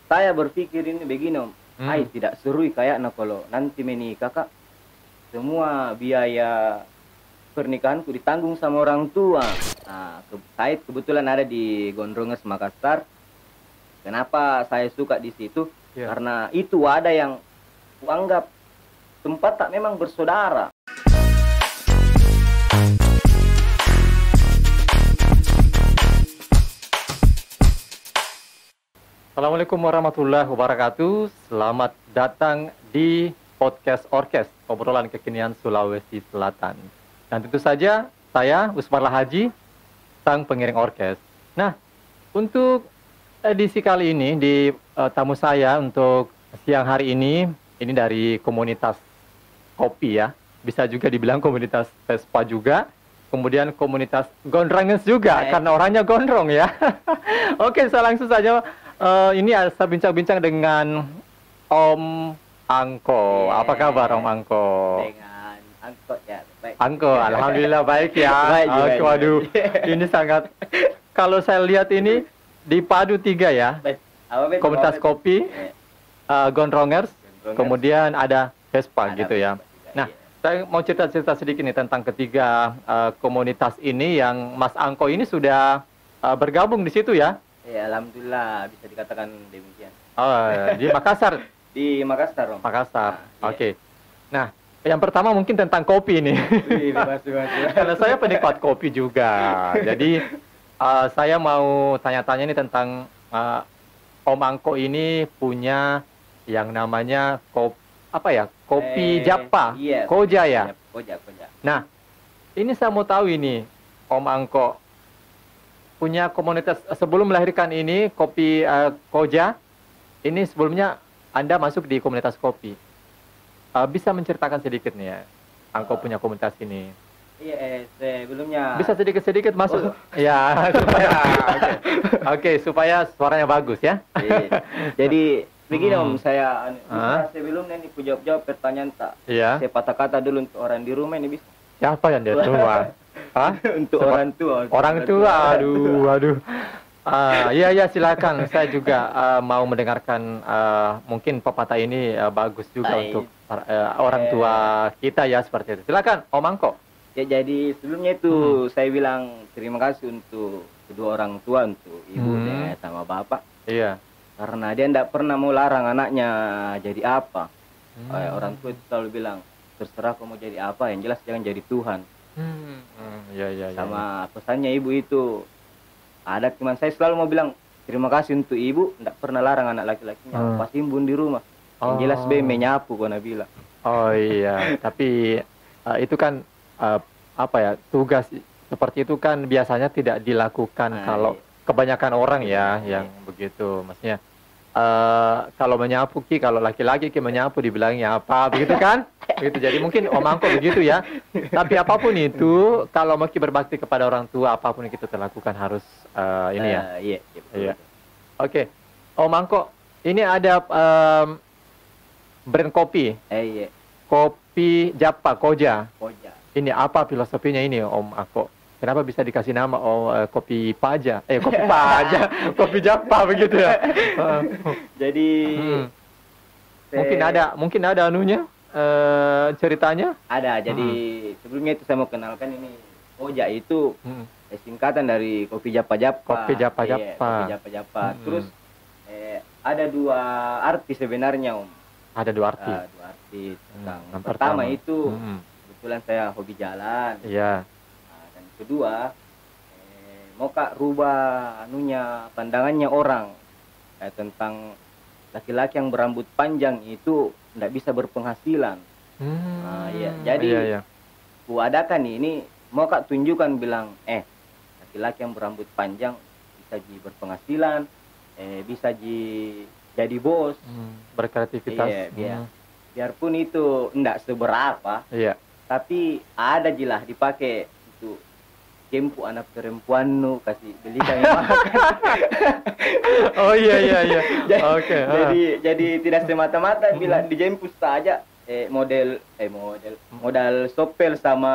saya berpikir ini begini Om, tidak seru kayaknya kalau nanti menikah Kak, semua biaya pernikahanku ditanggung sama orang tua. Nah, saya kebetulan ada di Gondrongers Makassar. Kenapa saya suka di situ? Karena itu ada yang kuanggap tempat tak memang bersaudara. Assalamualaikum warahmatullahi wabarakatuh. Selamat datang di podcast Orkes, obrolan kekinian Sulawesi Selatan. Dan tentu saja saya Usmarlah Haji, sang pengiring orkes. Nah, untuk edisi kali ini di tamu saya untuk siang hari ini dari komunitas kopi ya. Bisa juga dibilang komunitas Vespa juga. Kemudian komunitas Gondranges juga, karena orangnya gondrong ya. Oke, saya langsung saja. Ini saya bincang-bincang dengan Om Angko. Apa kabar Om Angko? Dengan Angko ya, baik. Angko, alhamdulillah baik ya. Baik juga, Waduh, ini sangat. Kalau saya lihat ini dipadu 3 ya. Komunitas kopi, Gondrongers, kemudian ada Vespa gitu ya. Nah, saya mau cerita-cerita sedikit nih tentang ketiga komunitas ini yang Mas Angko ini sudah bergabung di situ ya. Ya, alhamdulillah bisa dikatakan demikian. Oh, di Makassar. Di Makassar, Om. Makassar. Oke. Nah, yang pertama mungkin tentang kopi nih. Karena saya penikmat kopi juga. Jadi saya mau tanya-tanya nih tentang Om Angko ini punya yang namanya kopi Japa, iya, Koja ya. Koja. Nah, ini saya mau tahu ini Om Angko punya komunitas sebelum melahirkan ini kopi Koja. Ini sebelumnya Anda masuk di komunitas kopi. Bisa menceritakan sedikit nih ya, Angko punya komunitas ini. Iya, sebelumnya. Bisa sedikit-sedikit masuk. Ya, supaya Oke, supaya suaranya bagus ya. Jadi begini Om, saya sebelumnya ini ku jawab pertanyaan tak. Iya. Saya patah kata dulu untuk orang di rumah ini bisa. Siapa yang dia tua? Untuk orang tua. Orang tua, aduh. Iya silakan. Saya juga mau mendengarkan mungkin pepatah ini bagus juga untuk orang tua kita ya seperti itu. Silakan, Om Angko. Ya, jadi sebelumnya itu saya bilang terima kasih untuk kedua orang tua, untuk ibu sama bapak. Iya. Karena dia tidak pernah mau larang anaknya jadi apa. Orang tua itu selalu bilang, terserah kamu mau jadi apa, yang jelas jangan jadi Tuhan. Sama pesannya ibu itu ada, cuman saya selalu mau bilang terima kasih untuk ibu, tidak pernah larang anak laki-lakinya pas imbun di rumah. Yang jelas menyapu kau bilang. Oh iya, tapi itu kan tugas seperti itu kan biasanya tidak dilakukan kalau kebanyakan orang ya yang begitu, maksudnya kalau menyapu kalau laki-laki menyapu dibilangnya apa begitu kan. Begitu. Jadi mungkin Om Angko begitu ya. Tapi apapun itu, kalau mau berbakti kepada orang tua, apapun yang kita lakukan harus ini ya. Iya. Oke. Om Angko, ini ada brand kopi. Iya. Kopi Japa, Koja. Koja. Ini apa filosofinya ini Om Angko? Kenapa bisa dikasih nama kopi Paja? Kopi Paja, kopi Japa begitu ya. Jadi mungkin ada anunya, ceritanya? Ada. Jadi sebelumnya itu saya mau kenalkan ini Koja itu singkatan dari kopi Japa. Kopi Japa. Kopi Japa. Terus ada 2 arti sebenarnya Om. Ada 2 arti. 2 arti tentang yang pertama itu kebetulan saya hobi jalan. Iya. Dan kedua mau rubah pandangannya orang tentang laki-laki yang berambut panjang itu tidak bisa berpenghasilan. Jadi ku adakan ini mau tunjukkan bilang laki-laki yang berambut panjang bisa berpenghasilan, bisa jadi bos, berkreativitas. Biarpun itu tidak seberapa, tapi ada jilah dipakai untuk jemput anak perempuanmu, kasih belikan makan. Oh iya. Oke. Jadi tidak semata-mata bila dijemput saja modal sopel sama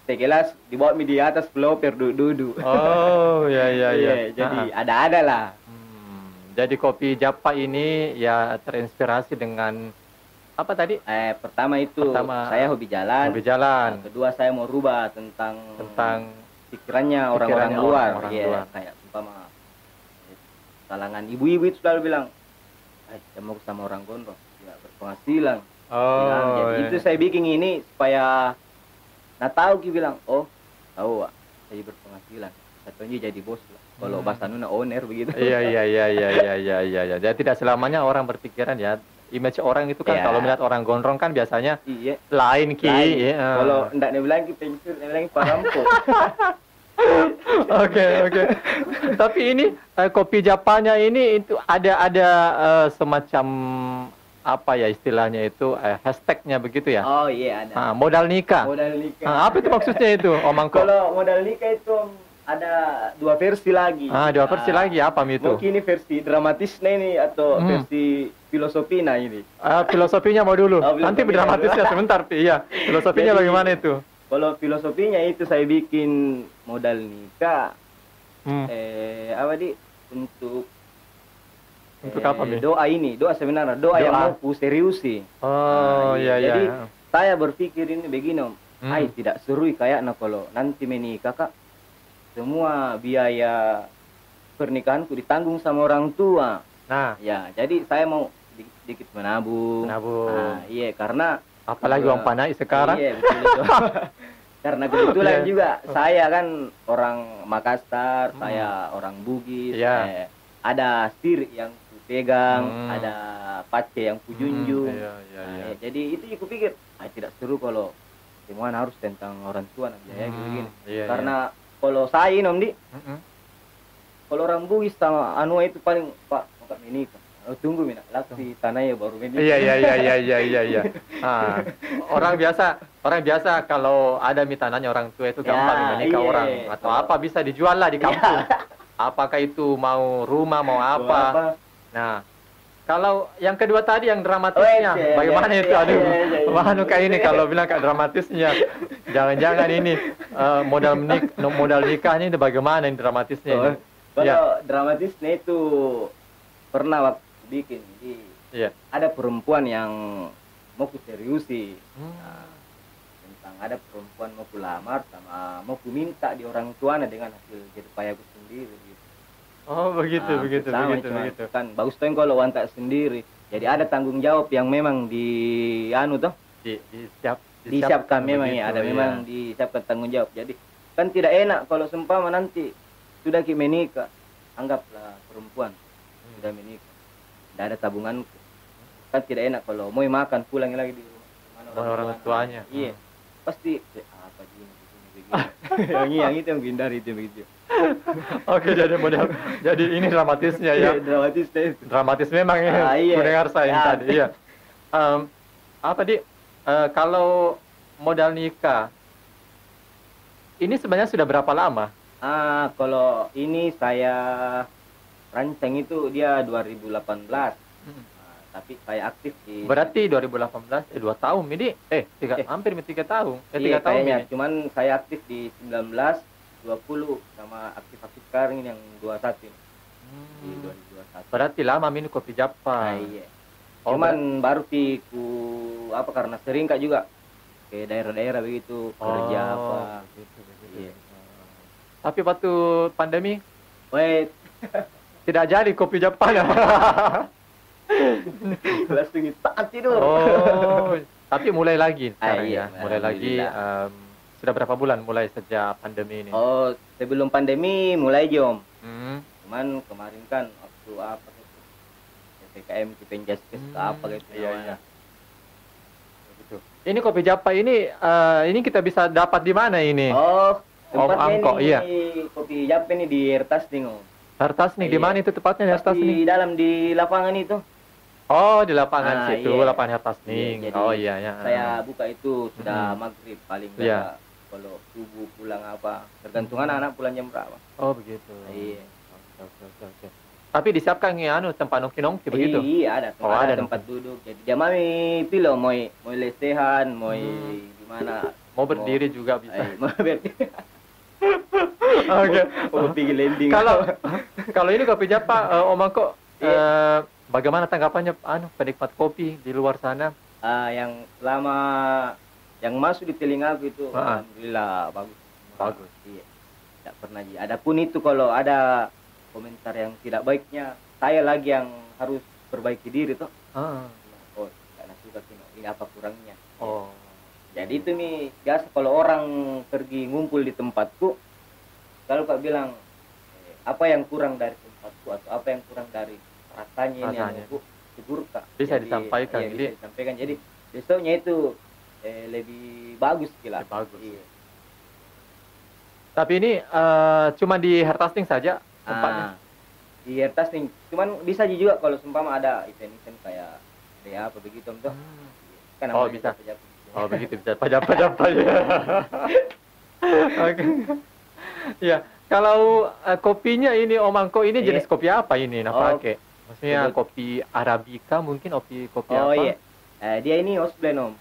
segelas dibawa di atas floper duduk. Oh iya. Jadi ada lah. Jadi kopi Japa ini ya terinspirasi dengan apa tadi? Pertama itu saya hobi jalan. Hobi jalan. Nah, kedua saya mau rubah tentang pikirannya orang-orang luar. Iya, kayak umpama kalangan ibu-ibu itu selalu bilang, saya mau sama orang gondrong, tidak berpenghasilan. Jadi itu saya bikin ini supaya tahu ki bilang, oh tahu Wak, saya berpenghasilan. Satunya jadi bos lah. Kalau bahasa Nuna owner begitu. Iya. Jadi tidak selamanya orang berpikiran ya. Image orang itu kan kalau melihat orang gondrong kan biasanya lain ki. Kalau ndak bilang ki pensiun, bilang parampok. Oke. Tapi ini kopi Japanya ini itu ada semacam apa ya istilahnya itu hashtagnya begitu ya? Oh iya ada. Modal nikah. Apa itu maksudnya itu, Om Angko? Kalau modal nikah itu ada dua versi lagi. Dua versi lagi apa itu? Mungkin ini versi dramatisnya ini atau versi filosofinya ini. Filosofinya mau dulu. Nanti dramatisnya sebentar, iya. Filosofinya bagaimana itu? Kalau filosofinya itu saya bikin modal nikah. Apa di untuk apa nih? Doa sebenarnya, doa yang mau ku seriusi. Jadi saya berpikir ini begini Om, tidak seru kayaknya kalau nanti menikah Kak, semua biaya pernikahanku ditanggung sama orang tua. Nah, ya jadi saya mau sedikit menabung. Iya, karena apalagi uang panai sekarang. Iya, betul. Karena kebetulan juga saya kan orang Makassar, saya orang Bugis. Ada sir yang ku pegang, ada pace yang ku junjung. Jadi itu aku pikir, tidak seru kalau semua harus tentang orang tua ya begini. Karena kalau saya Om Di, kalau orang Bugis sama anu itu paling Pak menikah. Tunggu mina, laksi tanahnya baru menikah. Iya. Orang biasa kalau ada tanahnya orang tua itu gampang menikah orang atau apa bisa dijual lah di kampung. Apakah itu mau rumah mau apa? Nah, kalau yang kedua tadi yang dramatisnya, bagaimana itu? Aduh, kayak ini kalau bilang kayak dramatisnya, jangan-jangan ini modal nikahnya ini bagaimana ini dramatisnya? Kalau dramatisnya itu pernah waktu bikin, jadi ada perempuan yang mau ku seriusi, tentang ada perempuan mau ku lamar sama mau ku minta di orang tuanya dengan hasil jerih payahku sendiri. Gitu. Oh begitu. Kan bagus tuh kalau wanita sendiri. Jadi ada tanggung jawab yang memang disiapkan memang begitu, ada memang disiapkan tanggung jawab. Jadi kan tidak enak kalau seumpama nanti sudah menikah, anggaplah perempuan sudah menikah, tidak ada tabungan, kan tidak enak kalau mau makan pulang lagi di rumah orang tuanya. Iya, pasti apa begini. yang itu yang hindari itu begitu. Oke, jadi ini dramatisnya ya. Dramatis memang ya. Mendengar saya tadi. Iya. Kalau modal nikah ini sebenarnya sudah berapa lama? Kalau ini saya rancang itu dia 2018. Tapi saya aktif di... Berarti 2018, 2 tahun ini? Hampir 3 tahun. 3 tahun ini. Cuman saya aktif di 19, 20 sama aktif sekarang ini yang 21 ini. Di 2021. Berarti lama minum kopi Japa. Iya. Cuman baru karena sering Kak juga ke daerah-daerah begitu kerja apa. Begitu. Iya. Tapi waktu pandemi tidak jadi kopi Japa ya. Langsung taat tidur. Tapi mulai lagi sekarang ya. Mulai lagi. Sudah berapa bulan mulai sejak pandemi ini? Sebelum pandemi mulai Jom. Cuman kemarin kan waktu apa gitu, PPKM Kipenjaskes apa gitu. Iya. Begitu. Ini kopi Japa ini kita bisa dapat di mana ini? Tempatnya ini kopi Japa ini di Hertasning Om. Hertasning di mana itu tepatnya Hertasning? Di dalam di lapangan itu. Di lapangan situ, lapangan Hertasning. Iya. Saya buka itu sudah maghrib paling enggak. Kalau subuh pulang apa, tergantung anak-anak pulang jam berapa. Oh begitu. Iya. Oke. Tapi disiapkan tempat nongki-nongki begitu? Iya ada tempat duduk. Jadi dia mau pilih mau lesehan, mau gimana. Mau berdiri juga bisa. Mau berdiri. Oke. Mau pergi landing. Kalau ini kopi Japa, Om Angko bagaimana tanggapannya penikmat kopi di luar sana? Yang selama yang masuk di telingaku itu, alhamdulillah bagus. Bagus. Iya. Tidak pernah ji. Adapun itu kalau ada komentar yang tidak baiknya, saya lagi yang harus perbaiki diri toh. Oh, karena suka ini apa kurangnya. Oh. Jadi itu nih biasa kalau orang pergi ngumpul di tempatku, kalau Kak bilang apa yang kurang dari tempatku atau apa yang kurang dari rasanya ini yang aku tegur Kak. Bisa jadi, disampaikan. Iya, bisa disampaikan. Jadi besoknya itu lebih bagus gila. Bagus. Iya. Tapi ini cuma di Hertasting saja tempatnya. Di Hertasting. Cuman bisa juga kalau seumpama ada event-event kayak apa begitu toh. Kan bisa. Oh begitu bisa pajak-pajak. Oke. Ya, kalau kopinya ini Om Angko ini jenis kopi apa ini pakai? Maksudnya kopi Arabica mungkin kopi apa? Oh iya. Dia ini house blend Om.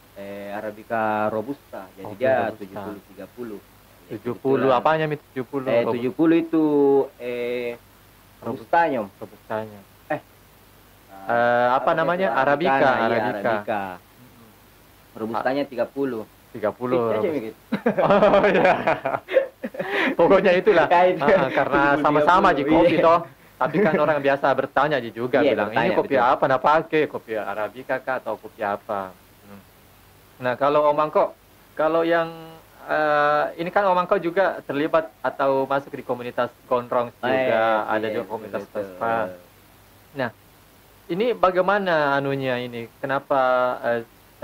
Arabica Robusta. Jadi dia 70-30. 70 apanya Mi 70? 70 itu Robustanya Om. Robustanya. Apa namanya? Arabica. Arabica. Robustanya 30. 30. Aja gitu. Oh iya. Pokoknya itulah. Karena sama-sama di kopi toh. Tapi kan orang biasa bertanya juga bilang ini kopi apa pakai? Kopi Arabica kah atau kopi apa? Nah, kalau Om Angko, kalau yang ini kan Om Angko juga terlibat atau masuk di komunitas gondrong juga, ada juga komunitas Vespa. Nah, ini bagaimana anunya ini? Kenapa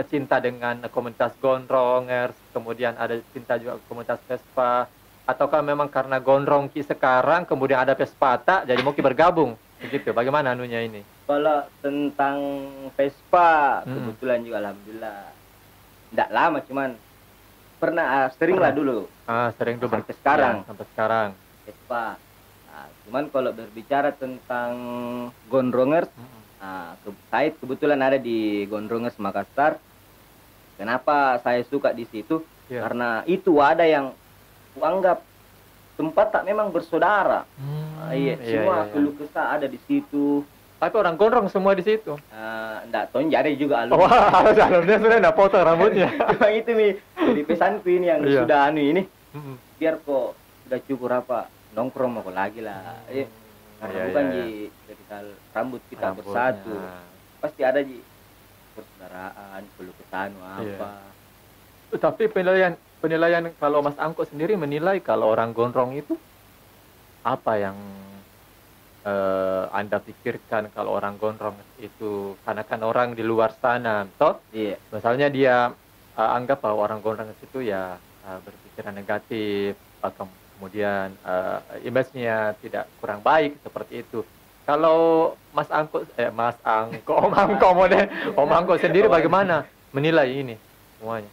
cinta dengan komunitas gondrongers, kemudian ada cinta juga komunitas Vespa, ataukah memang karena gondrong sekarang kemudian ada Vespa jadi mau bergabung? Begitu. Bagaimana anunya ini? Kalau tentang Vespa, kebetulan juga alhamdulillah. Tidak lama cuman pernah sering lah dulu. Sering dulu sampai sekarang. Ya, sampai sekarang. Vespa. Cuman kalau berbicara tentang gondrongers, saya kebetulan ada di Gondrongers Makassar. Kenapa saya suka di situ? Karena itu ada yang kuanggap tempat tak memang bersaudara. Semua keluh kesah ada di situ. Tapi orang gondrong semua di situ. Enggak, ada juga alumni. Wah, alumni sudah enggak potong rambutnya. Cuma itu nih, jadi pesanku ini yang sudah ini. Biar kok sudah cukur apa, nongkrong mau lagi lah. Karena bukan di rambut kita bersatu. Pasti ada di persaudaraan, keluh kesah apa. Tapi penilaian kalau Mas Angko sendiri menilai kalau orang gondrong itu apa yang Anda pikirkan kalau orang gondrong itu, karena kan orang di luar sana toh, misalnya dia anggap bahwa orang gondrong itu ya berpikiran negatif atau kemudian image-nya tidak kurang baik seperti itu. Kalau Om Angko sendiri bagaimana menilai ini semuanya?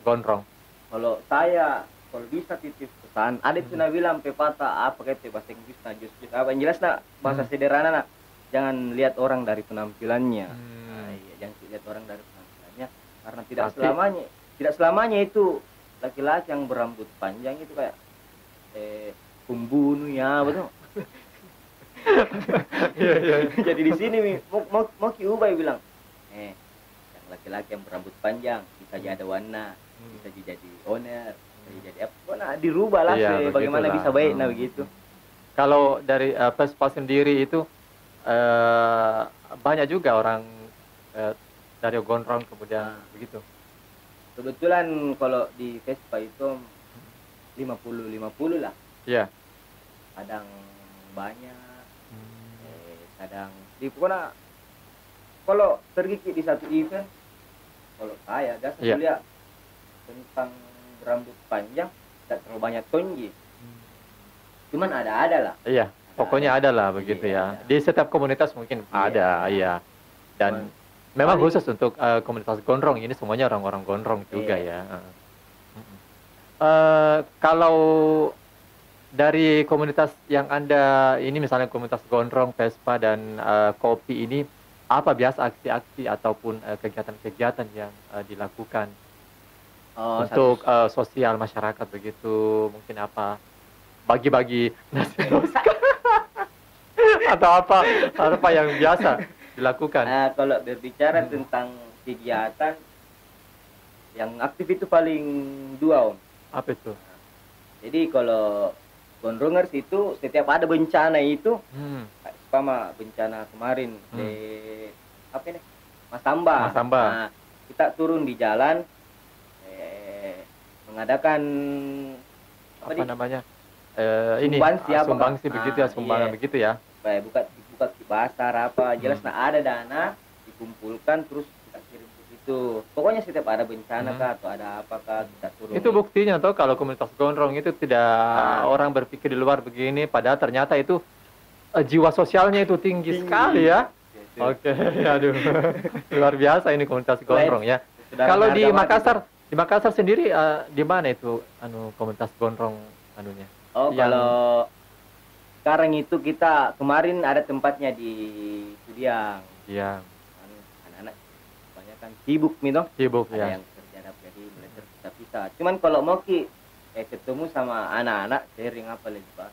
Gondrong. Kalau saya, kalau bisa titip pesan, ada itu bilang pepatah apa kayak bahasa Inggris apa yang jelas bahasa sederhana jangan lihat orang dari penampilannya. Jangan lihat orang dari penampilannya karena tidak selamanya itu laki-laki yang berambut panjang itu kayak pembunuh ya betul. Jadi di sini mau Ubay bilang yang laki-laki yang berambut panjang bisa jadi warna, bisa jadi owner, bisa jadi apa, dirubah lah bagaimana bisa baik begitu. Kalau dari Vespa sendiri itu banyak juga orang dari gondrong kemudian begitu. Kebetulan kalau di Vespa itu 50-50 lah. Iya. Kadang banyak, kadang di pokoknya kalau pergi di satu event, kalau saya lihat tentang rambut panjang tidak terlalu banyak tonji. Cuman ada lah. Iya, pokoknya ada lah begitu ya. Di setiap komunitas mungkin ada, Dan memang khusus untuk komunitas gondrong ini semuanya orang-orang gondrong juga ya. Kalau dari komunitas yang Anda ini misalnya komunitas gondrong, Vespa dan kopi ini, apa biasa aksi-aksi ataupun kegiatan-kegiatan yang dilakukan untuk sosial masyarakat begitu? Mungkin apa? Bagi-bagi nasi Atau apa yang biasa dilakukan? Nah, kalau berbicara tentang kegiatan yang aktif itu paling dua, Om. Apa itu? Jadi kalau Gondrongers itu setiap ada bencana itu, sama bencana kemarin di apa ini? Masamba. Masamba. Nah, kita turun di jalan mengadakan apa namanya? sumbangsi begitu ya, sumbangan begitu ya. Buka basar apa, jelas ada dana dikumpulkan terus kita kirim ke situ. Pokoknya setiap ada bencana kah atau ada apakah kita turun. Itu buktinya toh kalau komunitas Gondrong itu tidak orang berpikir di luar begini, padahal ternyata itu jiwa sosialnya itu tinggi sekali ya. Oke, aduh. Luar biasa ini komunitas Gondrong ya. Kalau di Makassar sendiri di mana itu komunitas Gondrong anunya? Oh, kalau sekarang itu kita kemarin ada tempatnya di Sudiang. Iya. Anak-anak banyak kan sibuk Sibuk ada ya. yang kerja jadi belajar bisa. Cuman kalau mau ketemu sama anak-anak sharing apa lagi Pak?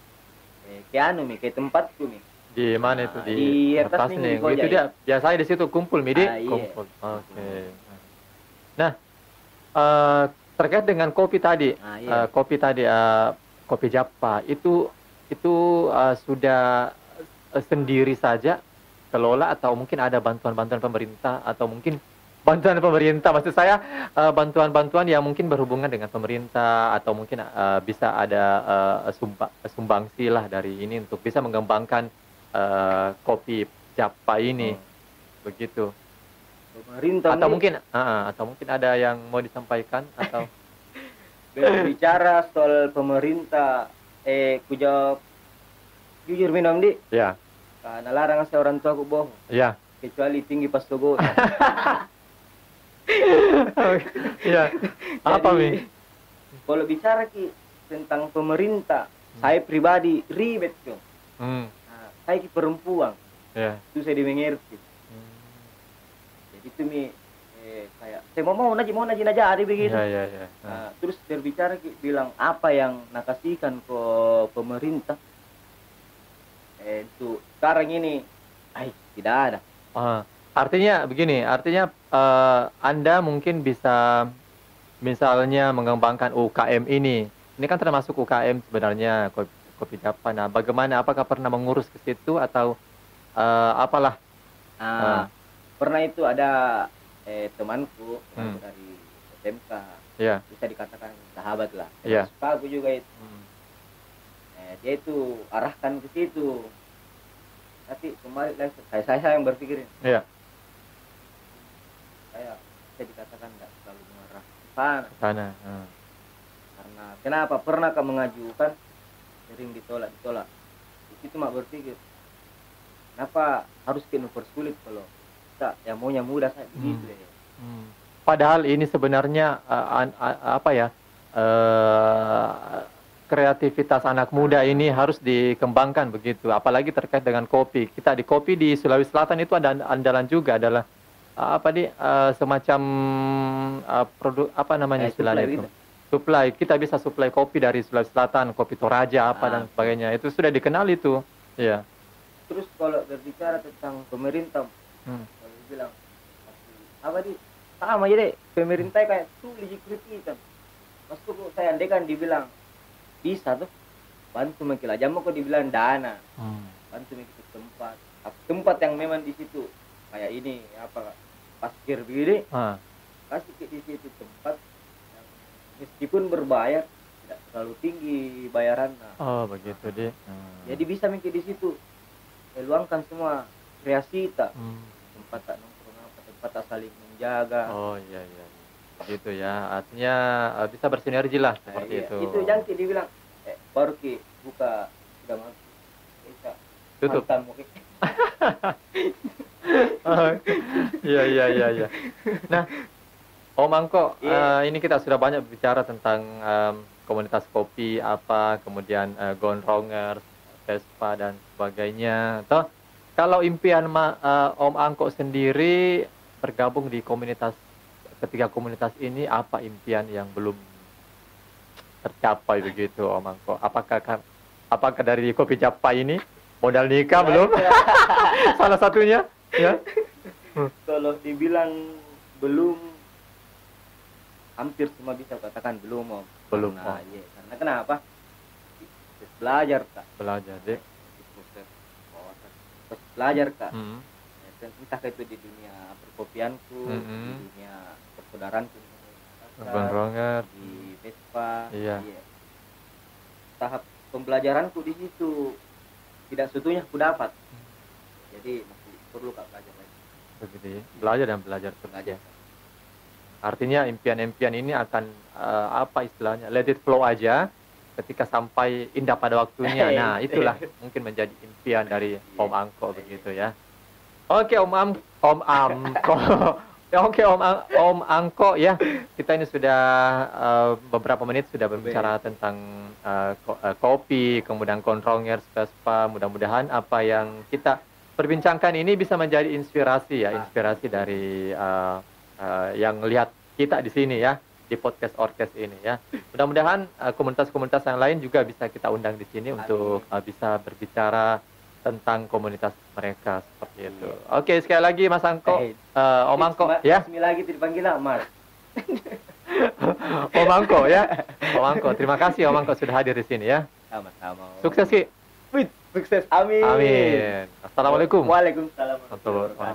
Kayak tempatku nih. Di mana itu di atas nih? Itu dia biasanya di situ kumpul kumpul. Oke. Nah, terkait dengan kopi tadi, kopi Japa itu sudah sendiri saja kelola atau mungkin ada bantuan-bantuan pemerintah atau mungkin bantuan pemerintah maksud saya bantuan-bantuan yang mungkin berhubungan dengan pemerintah atau mungkin bisa ada sumbangsi lah dari ini untuk bisa mengembangkan kopi Japa ini begitu. Pemerintah atau mungkin ada yang mau disampaikan atau berbicara soal pemerintah ku jawab jujur minum di ya karena larang saya orang tua aku bohong ya kecuali tinggi pas togo ya apa nih kalau bicara tentang pemerintah saya pribadi ribet dong saya perempuan itu saya dimengerti jadi itu kayak saya mau naji ada begitu. Terus berbicara bilang apa yang nakasihkan ke pemerintah itu sekarang ini tidak ada. Artinya begini, Anda mungkin bisa misalnya mengembangkan UKM ini kan termasuk UKM sebenarnya kopi Japa. Nah, bagaimana, apakah pernah mengurus ke situ atau apalah? Pernah itu ada temanku dari SMK, bisa dikatakan sahabat lah. Suka aku juga itu. Dia itu arahkan ke situ. Tapi kembali lagi saya yang berpikirin. Saya bisa dikatakan tidak terlalu mengarah ke sana. Karena kenapa? Pernah kamu mengajukan sering ditolak. Itu mak berpikir, kenapa harus kita persulit kalau yang maunya mudah saja begitu ya. Padahal ini sebenarnya kreativitas anak muda ini harus dikembangkan begitu. Apalagi terkait dengan kopi. Kita di kopi di Sulawesi Selatan itu ada andalan juga adalah semacam produk apa namanya istilahnya itu. Supply. Kita bisa supply kopi dari Sulawesi Selatan, kopi Toraja dan sebagainya. Itu sudah dikenal itu. Ya. Terus kalau berbicara tentang pemerintah bilang sama aja deh pemerintah kayak sulit kita masuk saya andekan dibilang bisa tuh bantu mengkil aja mau kok dibilang dana bantu mengkil tempat yang memang di situ kayak ini pasir begini kasih di situ tempat yang meskipun berbayar tidak terlalu tinggi bayarannya begitu deh jadi bisa mengkil di situ luangkan semua kreasi tempat tak nongkrong tempat tak saling menjaga. Iya gitu ya, artinya bisa bersinergi lah seperti itu. Itu yang dibilang baru buka sudah masuk bisa tutup. Iya. Nah, Om Angko, ini kita sudah banyak bicara tentang komunitas kopi kemudian Gondrongers, Vespa dan sebagainya. Kalau impian Om Angko sendiri bergabung di ketiga komunitas ini, apa impian yang belum tercapai begitu Om Angko? Apakah dari Kopi Japa ini Modal nikah belum? Salah satunya, ya. Kalau dibilang belum, hampir semua bisa katakan belum, Om. Belum, Nah, Om. iya. Karena kenapa? Proses belajar, Kak. Belajar, Dek. Proses belajar, Kak. Hmm. Ya, kan, entah itu di dunia perkopianku, di dunia persaudaraan, Urban Ronger. di Vespa. Iya. Tahap pembelajaranku di situ tidak setunya aku dapat. Jadi masih perlu, Kak, belajar lagi. Begitu ya. Belajar dan belajar terus. Belajar. Ya. Artinya impian-impian ini akan apa istilahnya? Let it flow aja. Ketika sampai indah pada waktunya. Nah, itulah mungkin menjadi impian dari Om Angko begitu ya. Oke, Om Angko. Oke, Om Angko ya. Kita ini sudah beberapa menit sudah berbicara tentang kopi, kemudian Controngers, Vespa. Mudah-mudahan apa yang kita perbincangkan ini bisa menjadi inspirasi ya, inspirasi dari yang lihat kita di sini ya, di podcast Orkes ini ya. Mudah-mudahan komunitas-komunitas yang lain juga bisa kita undang di sini untuk bisa berbicara tentang komunitas mereka seperti itu. Oke, sekali lagi Mas Angko, Om Angko ya. Bismillah lagi dipanggil Mas. Om Angko ya. Om Angko, terima kasih Om Angko sudah hadir di sini ya. Sama-sama. Sukses Ki. Sukses. Amin. Amin. Assalamualaikum. Waalaikumsalam. Warahmatullahi wabarakatuh.